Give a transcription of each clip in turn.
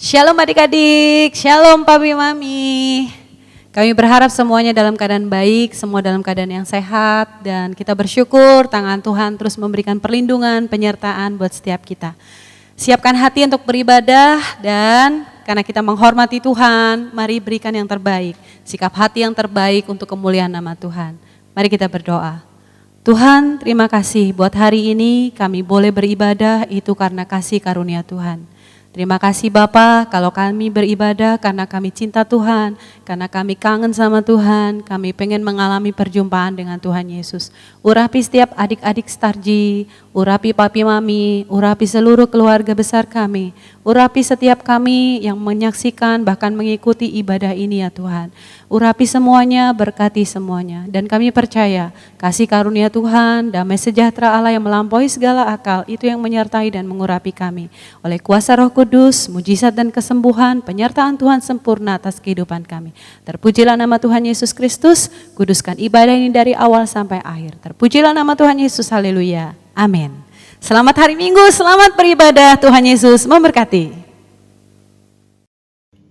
Shalom adik-adik, shalom papi mami. Kami berharap semuanya dalam keadaan baik, semua dalam keadaan yang sehat. Dan kita bersyukur tangan Tuhan terus memberikan perlindungan, penyertaan buat setiap kita. Siapkan hati untuk beribadah dan karena kita menghormati Tuhan, mari berikan yang terbaik. Sikap hati yang terbaik untuk kemuliaan nama Tuhan. Mari kita berdoa. Tuhan, terima kasih buat hari ini kami boleh beribadah itu karena kasih karunia Tuhan. Terima kasih Bapa, kalau kami beribadah karena kami cinta Tuhan, karena kami kangen sama Tuhan, kami pengen mengalami perjumpaan dengan Tuhan Yesus. Urapi setiap adik-adik Starji, urapi papi mami, urapi seluruh keluarga besar kami, urapi setiap kami yang menyaksikan bahkan mengikuti ibadah ini ya Tuhan. Urapi semuanya, berkati semuanya, dan kami percaya kasih karunia Tuhan, damai sejahtera Allah yang melampaui segala akal, itu yang menyertai dan mengurapi kami. Oleh kuasa Roh Kudus, mujizat dan kesembuhan, penyertaan Tuhan sempurna atas kehidupan kami. Terpujilah nama Tuhan Yesus Kristus, kuduskan ibadah ini dari awal sampai akhir. Terpujilah nama Tuhan Yesus, haleluya, amin. Selamat hari Minggu, selamat beribadah, Tuhan Yesus memberkati.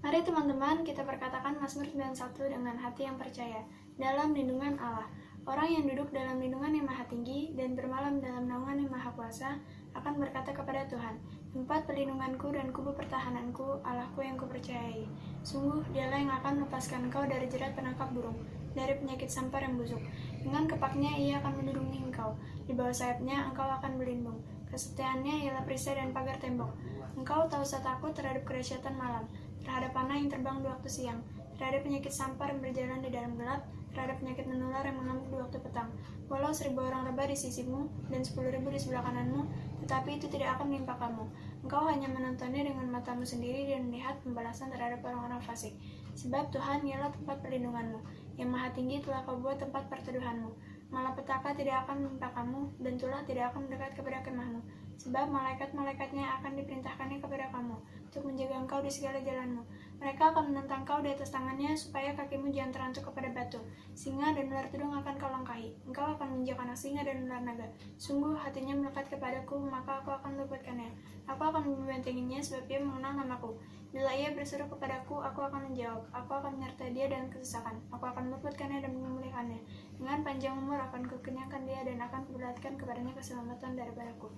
Mari teman-teman kita perkatakan Mazmur 91 dengan hati yang percaya dalam lindungan Allah. Orang yang duduk dalam lindungan yang maha tinggi dan bermalam dalam naungan yang maha kuasa akan berkata kepada Tuhan, tempat perlindunganku dan kubu pertahananku, Allahku yang kupercayai. Sungguh dialah yang akan melepaskan engkau dari jerat penangkap burung, dari penyakit sampar yang busuk. Dengan kepaknya ia akan melindungi engkau, di bawah sayapnya engkau akan berlindung. Kesetiaannya ialah perisai dan pagar tembok. Engkau tak usah takut terhadap kedahsyatan malam, terhadap panah yang terbang di waktu siang, terhadap penyakit sampar yang berjalan di dalam gelap, terhadap penyakit menular yang mengamuk di waktu petang. Walau 1000 orang rebah di sisimu dan 10.000 di sebelah kananmu, tetapi itu tidak akan menimpa kamu. Engkau hanya menontonnya dengan matamu sendiri dan melihat pembalasan terhadap orang-orang fasik. Sebab Tuhan ialah tempat perlindunganmu, yang maha tinggi telah kau buat tempat perteduhanmu. Malapetaka tidak akan menimpa kamu, dan tulah tidak akan mendekat kepada kemahmu. Sebab malaikat-malaikatnya akan diperintahkannya kepada kamu, untuk menjaga engkau di segala jalanmu. Mereka akan menentang kau di atas tangannya, supaya kakimu jangan terantuk kepada batu. Singa dan ular tudung akan kau langkahi. Engkau akan menginjak anak singa dan ular naga. Sungguh hatinya melekat kepadaku, maka aku akan meluputkannya. Aku akan membentenginya, sebab ia mengenal namaku. Bila ia berseru kepadaku, aku akan menjawab. Aku akan menyertai dia dalam kesesakan. Aku akan meluputkannya dan memulihkannya. Dengan panjang umur akan kukenyangkan dia, dan akan kuperlihatkan kepadanya keselamatan daripadaku.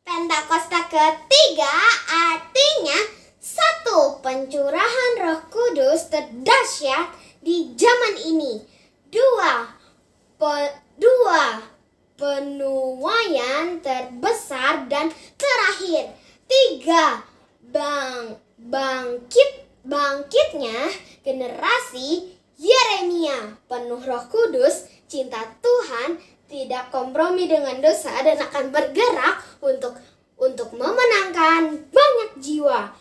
Pentakosta ketiga artinya satu, pencurahan Roh Kudus terdahsyat di zaman ini. Dua, penuaian terbesar dan terakhir. Tiga, bangkitnya generasi Yeremia penuh Roh Kudus, cinta Tuhan, tidak kompromi dengan dosa dan akan bergerak untuk memenangkan banyak jiwa.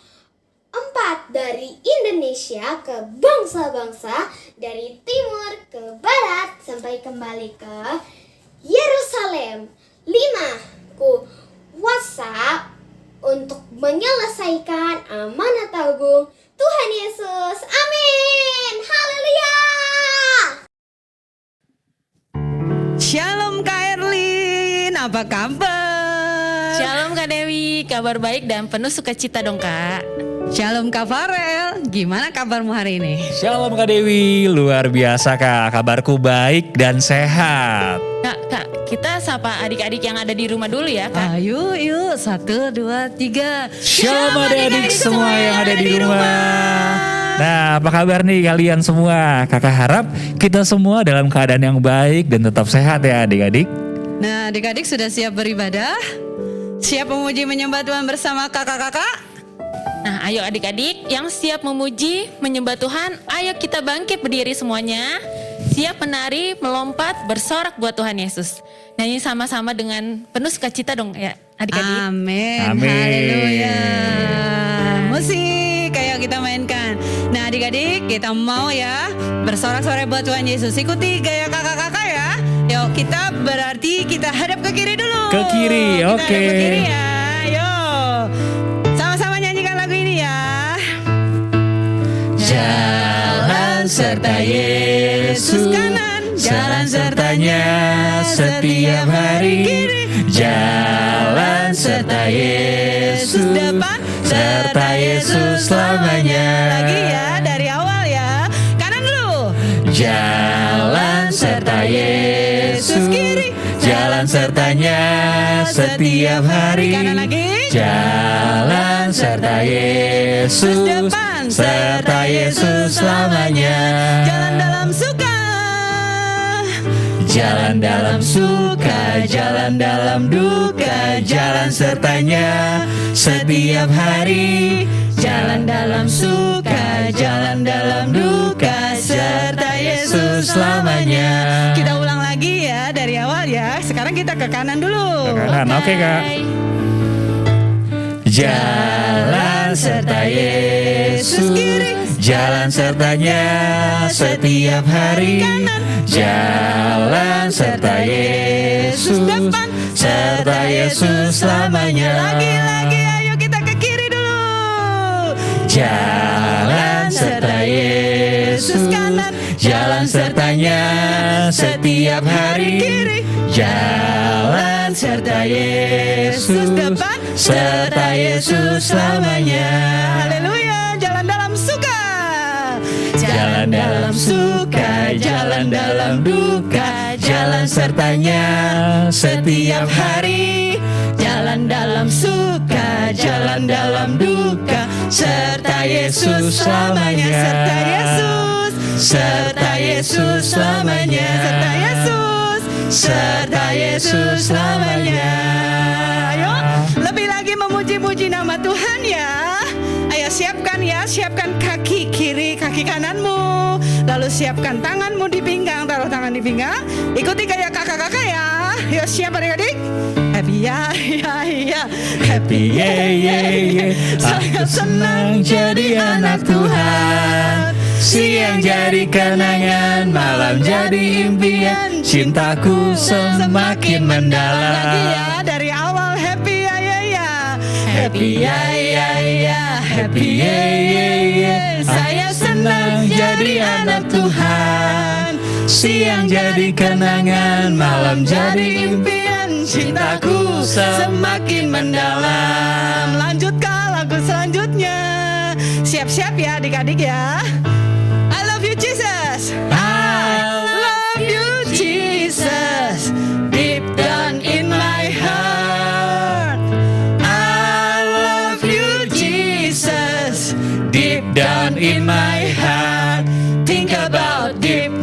4, dari Indonesia ke bangsa-bangsa, dari timur ke barat sampai kembali ke Yerusalem. 5, kuasa untuk menyelesaikan amanat agung Tuhan Yesus. Amin. Haleluya. Shalom Kak Erlin, apa kabar? Shalom Kak Dewi, kabar baik dan penuh sukacita dong Kak. Shalom Kak Farel, gimana kabarmu hari ini? Shalom Kak Dewi, luar biasa Kak, kabarku baik dan sehat. Kak, kita sapa adik-adik yang ada di rumah dulu ya Kak. Ayo, yuk, 1, 2, 3. Shalom adik-adik semua yang ada di rumah. Nah, apa kabar nih kalian semua? Kakak harap kita semua dalam keadaan yang baik dan tetap sehat ya adik-adik. Nah, adik-adik sudah siap beribadah? Siap memuji menyembah Tuhan bersama kakak-kakak? Nah ayo adik-adik yang siap memuji, menyembah Tuhan, ayo kita bangkit berdiri semuanya. Siap menari, melompat, bersorak buat Tuhan Yesus. Nyanyi sama-sama dengan penuh sukacita dong ya adik-adik. Amin. Amin. Haleluya. Musik, ayo kita mainkan. Nah adik-adik kita mau ya bersorak-sorai buat Tuhan Yesus. Ikuti gaya kakak-kakak ya. Yuk kita berarti kita hadap ke kiri dulu. Ke kiri, Kita oke. hadap ke kiri ya. Yuk. Sama-sama nyanyikan lagu ini ya. Jalan serta Yesus, kanan, jalan sertanya setiap hari. Jalan serta Yesus, depan, serta Yesus selamanya. Lagi ya, dari awal ya. Kanan dulu. Jalan serta Yesus, kiri. jalan sertanya setiap hari. Kanan lagi. Jalan serta Yesus, depan, serta Yesus selamanya. Jalan dalam suka. Jalan dalam suka, jalan dalam duka, jalan sertanya setiap hari. Jalan dalam suka, jalan dalam duka, serta Yesus selamanya. Kita ulang lagi ya dari awal ya. Sekarang kita ke kanan dulu. Ke kanan, oke Kak. Jalan serta Yesus, jalan sertanya setiap hari. Jalan serta Yesus, serta Yesus selamanya. Lagi, ayo kita ke kiri dulu. Jalan serta Yesus, jalan sertanya setiap hari. Jalan serta Yesus, serta Yesus selamanya. Haleluya, jalan dalam suka. Jalan dalam suka, jalan dalam duka, jalan sertanya setiap hari. Jalan dalam suka, jalan dalam duka, serta Yesus selamanya. Serta Yesus, serta Yesus selamanya. serta Yesus, serta Yesus selamanya. Ayo, lebih lagi memuji-muji nama Tuhan ya. Ayo siapkan ya, siapkan kaki kiri, kaki kananmu. Lalu siapkan tanganmu di pinggang, taruh tangan di pinggang. Ikuti gaya kakak-kakak ya. Yuk siap adik-adik. Happy ya. Happy yeah. Aku senang jadi anak Tuhan. Siang jadi kenangan, malam jadi impian. Cintaku semakin mendalam. Lagi ya, dari awal happy ya. Happy ya. Happy yeah. Saya senang jadi anak Tuhan. Siang jadi kenangan, malam jadi impian. Cintaku semakin mendalam. Lanjut ke lagu selanjutnya. Siap-siap ya adik-adik ya. I love you Jesus. I Love you Jesus. Deep down in my heart. I love you Jesus. Deep down in my heart. Think about deep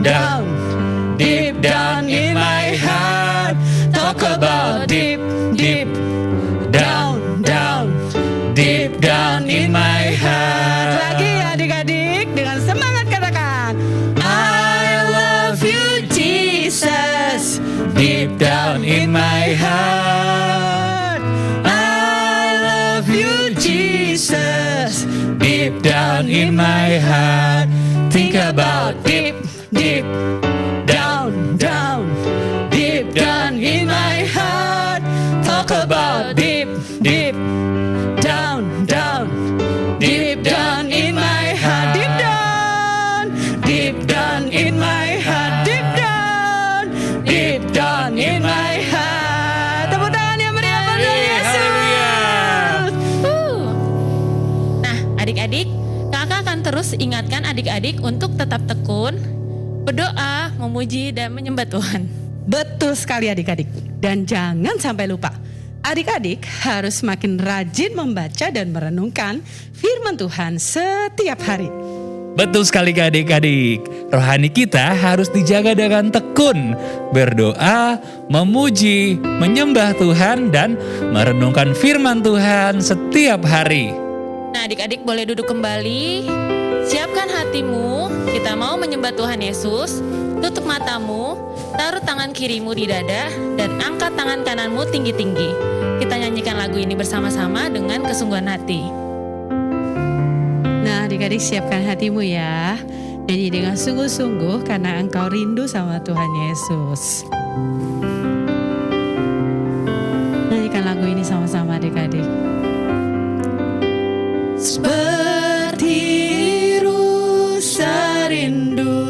down. Deep down in my heart. Talk about deep down. Deep down in my heart. Lagi adik-adik dengan semangat katakan I love you Jesus. Deep down in my heart. I love you Jesus. Deep down in my heart. Think about deep down. Deep down in my heart. Talk about deep down. Deep down in my heart. Deep down in my heart. Deep down in my heart. Tepuk tangan yang meriah buat Tuhan Yesus. Nah, adik-adik, kakak akan terus ingatkan adik-adik untuk tetap tekun, berdoa, memuji, dan menyembah Tuhan. Betul sekali adik-adik. Dan jangan sampai lupa, adik-adik harus makin rajin membaca dan merenungkan firman Tuhan setiap hari. Betul sekali adik-adik. Rohani kita harus dijaga dengan tekun, berdoa, memuji, menyembah Tuhan, dan merenungkan firman Tuhan setiap hari. Nah, adik-adik boleh duduk kembali. Siapkan hatimu, kita mau menyembah Tuhan Yesus. Tutup matamu, taruh tangan kirimu di dada, dan angkat tangan kananmu tinggi-tinggi. Kita nyanyikan lagu ini bersama-sama dengan kesungguhan hati. Nah adik-adik siapkan hatimu ya. Nyanyi dengan sungguh-sungguh karena engkau rindu sama Tuhan Yesus. Nyanyikan lagu ini sama-sama adik-adik. Seperti rusa rindu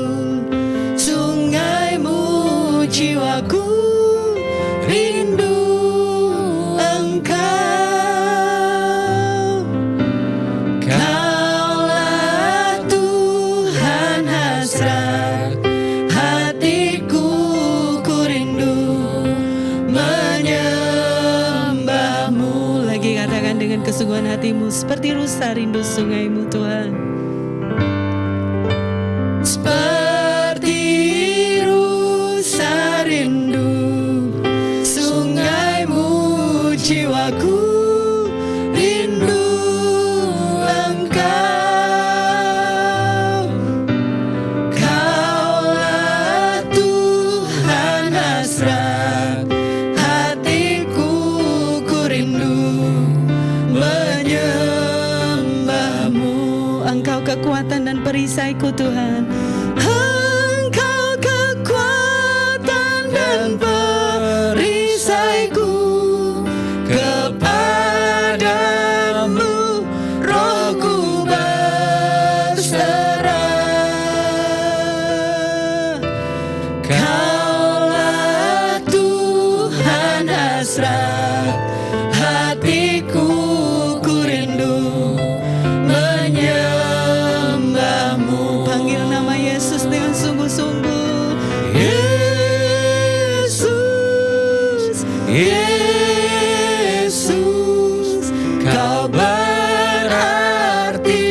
dengan kesungguhan hatimu, seperti rusa rindu sungaimu Tuhan. Seperti rusa rindu sungaimu, jiwaku rindu Engkau. Kaulah Tuhan hasrat hatiku, ku rindu menyembahmu. Engkau kekuatan dan perisaiku Tuhan. Engkau kekuatan dan perisaiku. Kepadamu rohku berserah. Kaulah Tuhan hasrat hatiku, ku rindu menyembahmu. Panggil nama Yesus dengan sungguh-sungguh. Yesus, Yesus, Kau berarti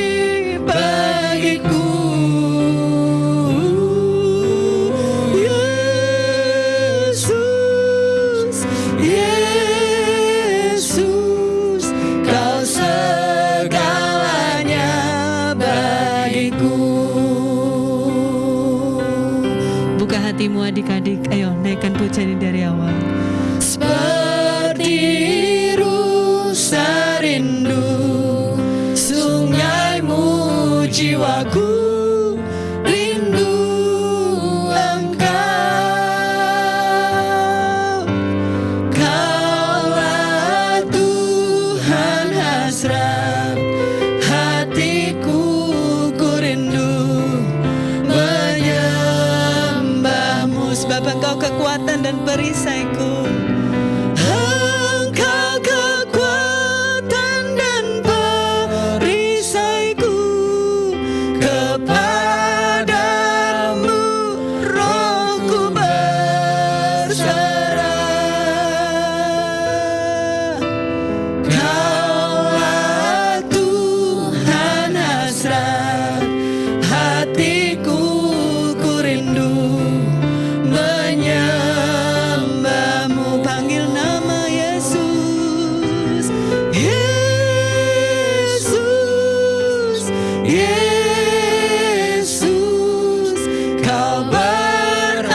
bagiku. Yesus, Yesus, Kau segalanya bagiku. Buka hatimu adik-adik, ayo naikkan pujian dari awal. Seperti rusa rindu sungaimu, jiwaku rindu Engkau. Kaulah Tuhan hasrat hatiku, ku rindu menyembahmu. Sebab Engkau kekuatan dan perisaiku. Engkau kekuatan dan perisaiku. Kepadamu rohku berserah. Kaulah Tuhan hasrat hatiku, ku rindu menyembahmu. Panggil nama Yesus. Yesus, Yesus, Kau berarti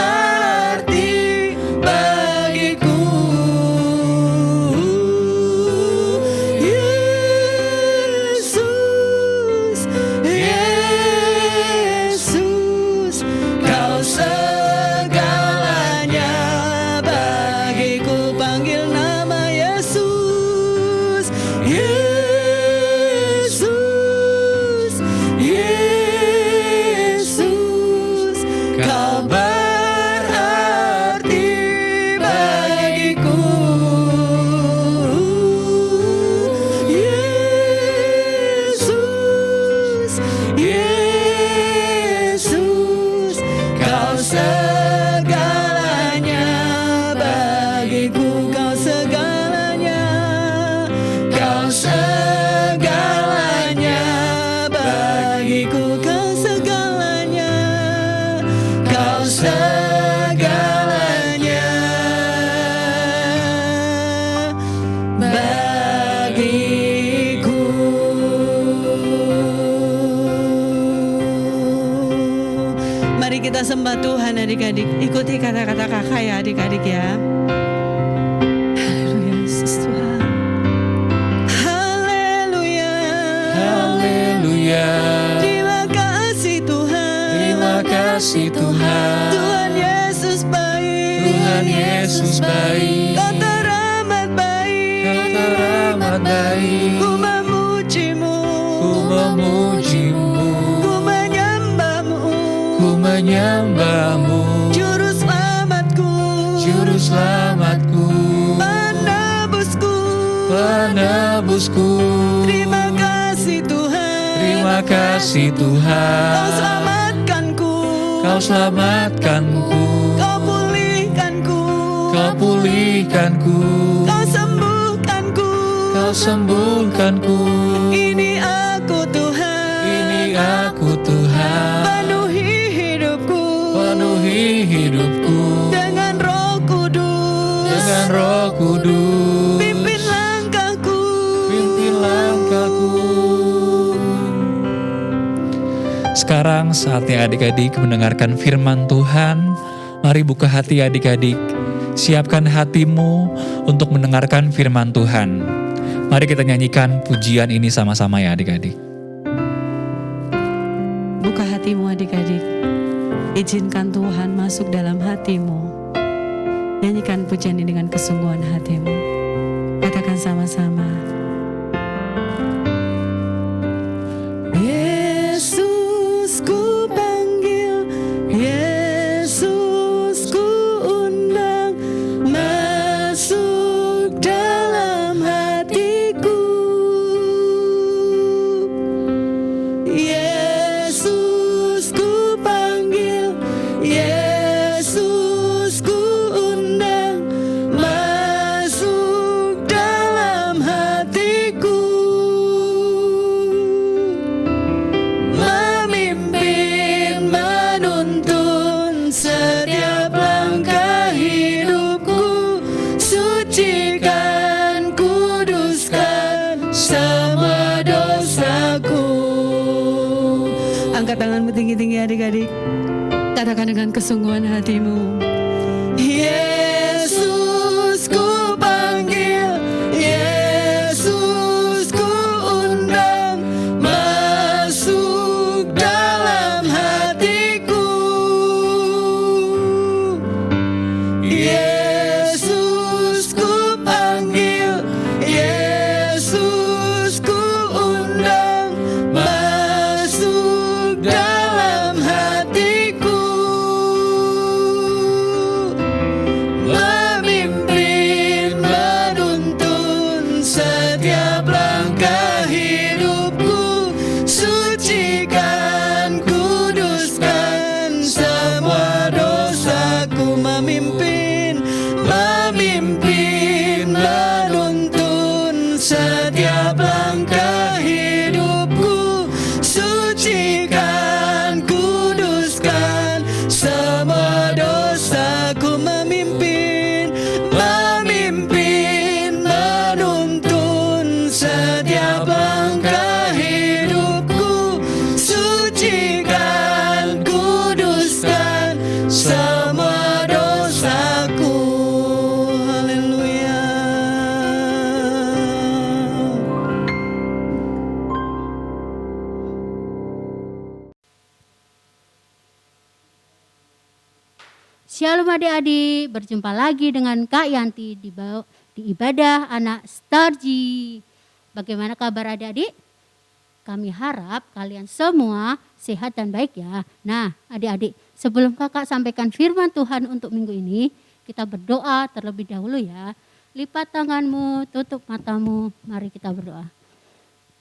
bagiku. Yesus, Yesus, Kau segalanya bagiku. Panggil nama Yesus. Yesus, Yesus, Kau berarti bagiku. Yesus, Yesus, Kau segalanya bagiku. Kau segalanya, Kau segalanya bagiku. Kau segalanya, Kau segalanya bagiku. Mari kita sembah Tuhan adik-adik. Ikuti kata-kata kakak ya adik-adik ya. Haleluya Yesus Tuhan. Haleluya. Haleluya. Terima kasih Tuhan. Terima kasih Tuhan. Tuhan Yesus baik. Tuhan Yesus baik. Kau teramat baik. Kau teramat baik. Ku memujimu. Ku memujimu. Ku menyembahmu. Ku menyembahmu. Juru selamatku. Juru selamatku. Penebusku. Penebusku. Terima kasih Tuhan. Terima kasih Tuhan. Kau selamatkanku. Kau selamatkanku. Kau pulihkanku. Kau pulihkanku. Kau sembuhkanku. Kau Engkau sembuhkanku. Ini aku Tuhan, Ini aku Tuhan, penuhi hidupku penuhi hidupku dengan Roh Kudus. dengan Roh Kudus. Pimpin langkahku, Pimpin langkahku. Sekarang saatnya adik-adik mendengarkan firman Tuhan. Mari buka hati adik-adik. Siapkan hatimu untuk mendengarkan firman Tuhan. Mari kita nyanyikan pujian ini sama-sama ya adik-adik. Buka hatimu adik-adik. Izinkan Tuhan masuk dalam hatimu. Nyanyikan pujian ini dengan kesungguhan hatimu. Katakan sama-sama. Yesus ku panggil, Yesus ku undang, masuk dalam hatiku. Yesus ku panggil, Yesus ku undang, masuk dalam hatiku. Memimpin, menuntun setiap langkah hidupku, sucikan, kuduskan semua dosaku. Angkat tanganmu tinggi-tinggi adik-adik. Katakan dengan kesungguhan hatimu. Yesus ku panggil, Yesus ku undang, masuk dalam hatiku. Yesus ku panggil, Yesus ku undang, masuk dalam hatiku. Memimpin, menuntun setiap langkah hidupku, sucikan, kuduskan semua dosaku. Memimpin, memimpin, menuntun setiap langkah hidupku, sucikan, kuduskan semua dosaku. Memimpin, memimpin, menuntun setiap langkah hidupku, sucikan, kuduskan semua dosaku. Haleluya. Shalom adik-adik, berjumpa lagi dengan Kak Yanti di ibadah anak Starji. Bagaimana kabar adik-adik? Kami harap kalian semua sehat dan baik ya. Nah adik-adik, sebelum kakak sampaikan firman Tuhan untuk minggu ini, kita berdoa terlebih dahulu ya. Lipat tanganmu, tutup matamu, mari kita berdoa.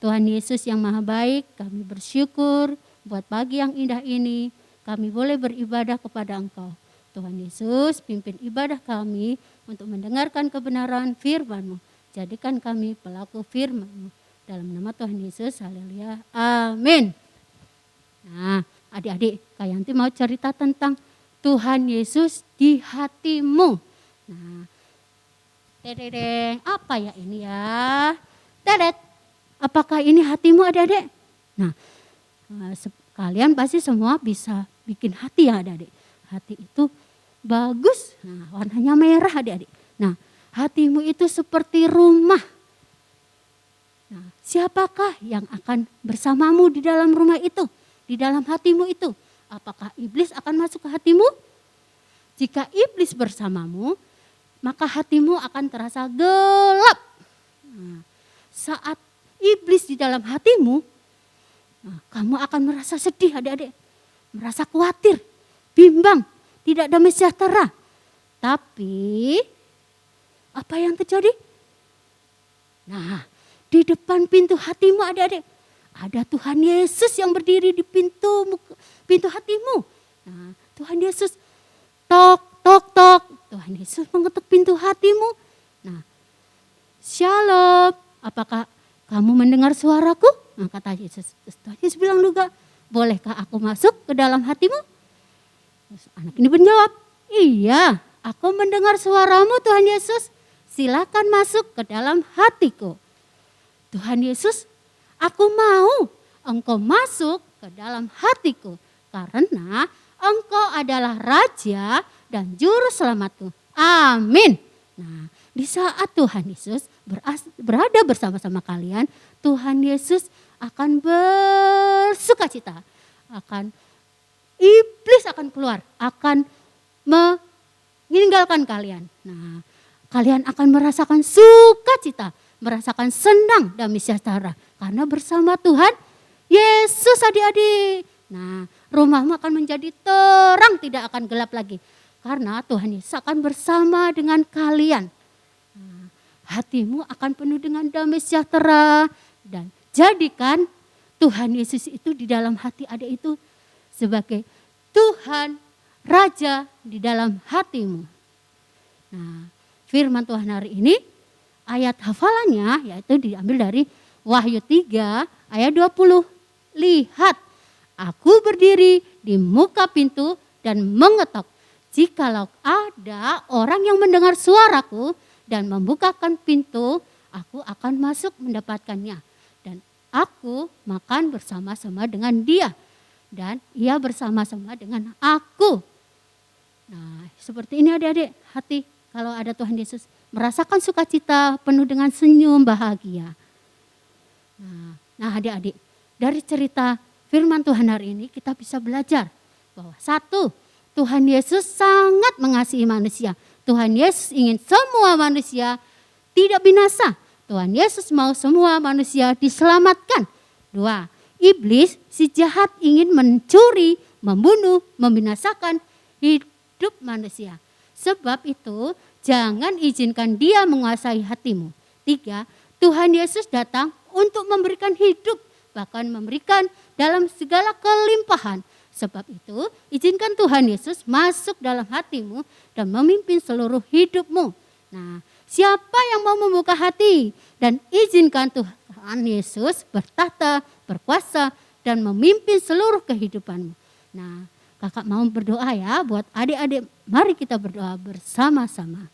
Tuhan Yesus yang maha baik, kami bersyukur buat pagi yang indah ini, kami boleh beribadah kepada Engkau. Tuhan Yesus, pimpin ibadah kami untuk mendengarkan kebenaran firman-Mu. Jadikan kami pelaku firman-Mu. Dalam nama Tuhan Yesus, haleluya, amin. Nah, adik-adik, Kak Yanti mau cerita tentang Tuhan Yesus di hatimu. Nah, tereng, apa ya ini ya? Tedet, apakah ini hatimu adik-adik? Nah, kalian pasti semua bisa bikin hati ya adik-adik. Hati itu bagus, nah warnanya merah adik-adik. Nah, hatimu itu seperti rumah. Nah, siapakah yang akan bersamamu di dalam rumah itu? Di dalam hatimu itu? Apakah iblis akan masuk ke hatimu? Jika iblis bersamamu, maka hatimu akan terasa gelap. Nah, saat iblis di dalam hatimu, nah, kamu akan merasa sedih adik-adik. Merasa khawatir, bimbang, tidak damai sejahtera. Tapi apa yang terjadi? Nah, di depan pintu hatimu adik-adik, ada Tuhan Yesus yang berdiri di pintu hatimu. Nah, Tuhan Yesus tok, tok, tok. Tuhan Yesus mengetuk pintu hatimu. Nah, shalom, apakah kamu mendengar suaraku? Nah, kata Yesus. Tuhan Yesus bilang juga, bolehkah aku masuk ke dalam hatimu? Terus anak ini menjawab, iya, aku mendengar suaramu Tuhan Yesus. Silakan masuk ke dalam hatiku. Tuhan Yesus, aku mau engkau masuk ke dalam hatiku. Karena engkau adalah Raja dan Juru Selamatku. Amin. Nah, di saat Tuhan Yesus berada bersama-sama kalian, Tuhan Yesus akan bersukacita. Iblis akan keluar, akan meninggalkan kalian. Nah, kalian akan merasakan sukacita, merasakan senang damai sejahtera. Karena bersama Tuhan Yesus adik-adik. Nah, rumahmu akan menjadi terang, tidak akan gelap lagi. Karena Tuhan Yesus akan bersama dengan kalian. Nah, hatimu akan penuh dengan damai sejahtera. Dan jadikan Tuhan Yesus itu di dalam hati adik itu sebagai Tuhan, Raja di dalam hatimu. Nah, firman Tuhan hari ini, ayat hafalannya yaitu diambil dari Wahyu 3 ayat 20. Lihat, aku berdiri di muka pintu dan mengetok. Jikalau ada orang yang mendengar suaraku dan membukakan pintu, aku akan masuk mendapatkannya. Dan aku makan bersama-sama dengan dia. Dan ia bersama-sama dengan aku. Nah, seperti ini adik-adik, hati kalau ada Tuhan Yesus merasakan sukacita penuh dengan senyum bahagia. Nah adik-adik, dari cerita firman Tuhan hari ini kita bisa belajar bahwa satu, Tuhan Yesus sangat mengasihi manusia. Tuhan Yesus ingin semua manusia tidak binasa. Tuhan Yesus mau semua manusia diselamatkan. Dua, iblis si jahat ingin mencuri, membunuh, membinasakan hidup manusia. Sebab itu jangan izinkan dia menguasai hatimu. Tiga, Tuhan Yesus datang untuk memberikan hidup, bahkan memberikan dalam segala kelimpahan. Sebab itu izinkan Tuhan Yesus masuk dalam hatimu dan memimpin seluruh hidupmu. Nah, siapa yang mau membuka hati dan izinkan Tuhan Yesus bertahta, berkuasa dan memimpin seluruh kehidupanmu. Nah, kakak mau berdoa ya buat adik-adik, mari kita berdoa bersama-sama.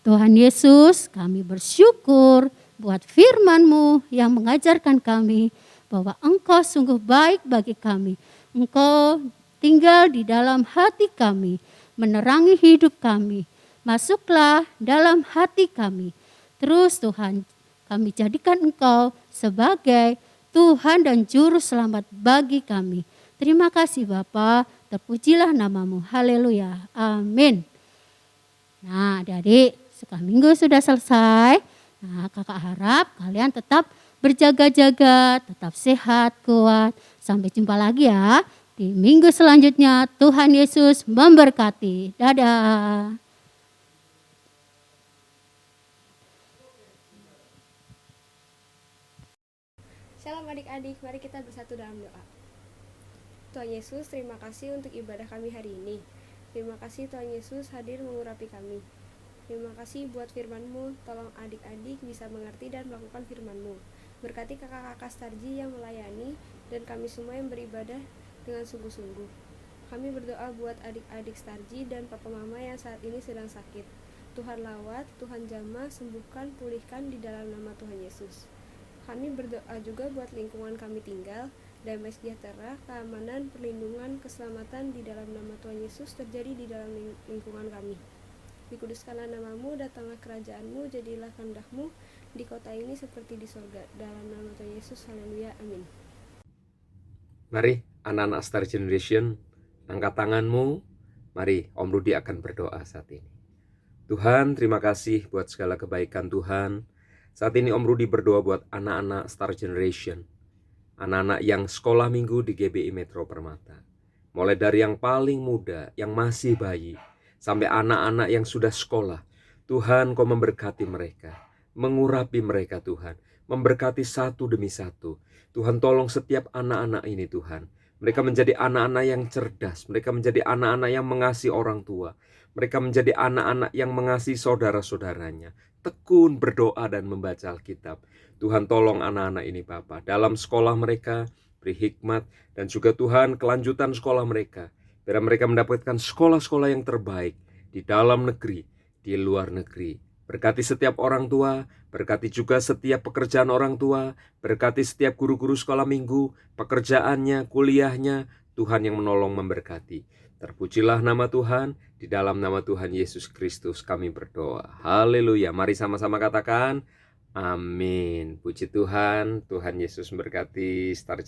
Tuhan Yesus, kami bersyukur buat firman-Mu yang mengajarkan kami bahwa Engkau sungguh baik bagi kami. Engkau tinggal di dalam hati kami, menerangi hidup kami. Masuklah dalam hati kami. Terus Tuhan, kami jadikan Engkau sebagai Tuhan dan Juru Selamat bagi kami. Terima kasih Bapa, terpujilah nama-Mu. Haleluya. Amin. Nah adik-adik, sekolah minggu sudah selesai. Nah kakak harap kalian tetap berjaga-jaga, tetap sehat, kuat. Sampai jumpa lagi ya di minggu selanjutnya. Tuhan Yesus memberkati. Dadah. Shalom adik-adik, mari kita bersatu dalam doa. Tuhan Yesus, terima kasih untuk ibadah kami hari ini. Terima kasih Tuhan Yesus hadir mengurapi kami. Terima kasih buat firman-Mu, tolong adik-adik bisa mengerti dan melakukan firman-Mu. Berkati kakak-kakak Starji yang melayani dan kami semua yang beribadah dengan sungguh-sungguh. Kami berdoa buat adik-adik Starji dan papa mama yang saat ini sedang sakit. Tuhan lawat, Tuhan jamah, sembuhkan, pulihkan di dalam nama Tuhan Yesus. Kami berdoa juga buat lingkungan kami tinggal, damai sejahtera, keamanan, perlindungan, keselamatan di dalam nama Tuhan Yesus terjadi di dalam lingkungan kami. Dikuduskanlah nama-Mu, datanglah kerajaan-Mu, jadilah kehendak-Mu di kota ini seperti di sorga. Dalam nama Tuhan Yesus, haleluya, amin. Mari anak-anak Star Generation, angkat tanganmu. Mari Om Rudi akan berdoa saat ini. Tuhan, terima kasih buat segala kebaikan Tuhan. Saat ini Om Rudi berdoa buat anak-anak Star Generation, anak-anak yang sekolah minggu di GBI Metro Permata. Mulai dari yang paling muda, yang masih bayi, sampai anak-anak yang sudah sekolah. Tuhan, Kau memberkati mereka, mengurapi mereka Tuhan, memberkati satu demi satu. Tuhan, tolong setiap anak-anak ini Tuhan. Mereka menjadi anak-anak yang cerdas, mereka menjadi anak-anak yang mengasihi orang tua, mereka menjadi anak-anak yang mengasihi saudara-saudaranya. tekun berdoa dan membaca Alkitab. Tuhan tolong anak-anak ini Bapa, dalam sekolah mereka beri hikmat, dan juga Tuhan kelanjutan sekolah mereka, biar mereka mendapatkan sekolah-sekolah yang terbaik di dalam negeri, di luar negeri. Berkati setiap orang tua, berkati juga setiap pekerjaan orang tua, berkati setiap guru-guru sekolah minggu, pekerjaannya, kuliahnya, Tuhan yang menolong memberkati. Terpujilah nama Tuhan, di dalam nama Tuhan Yesus Kristus kami berdoa. Haleluya, mari sama-sama katakan, amin. Puji Tuhan, Tuhan Yesus memberkati.